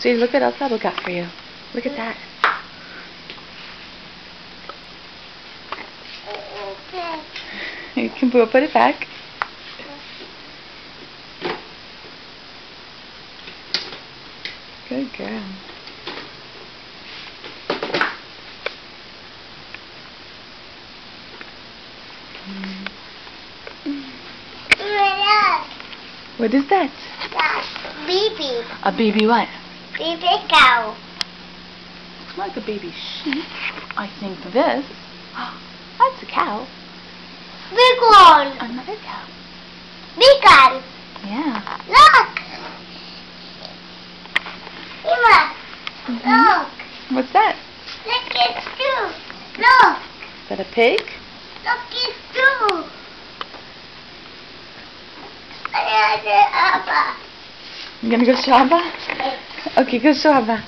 See, look what else Abba got for you. Look at that. You can put it back. Good girl. What is that? Baby. A baby what? Baby cow. Looks like a baby sheep. I think this. That's a cow. Big one. Another cow. Big one. Yeah. Look. Emma. Look. What's that? Look, it's two. Look. Is that a pig? Look, it's two. Another Abba. You gonna go show Abba? Okay, go show Abba.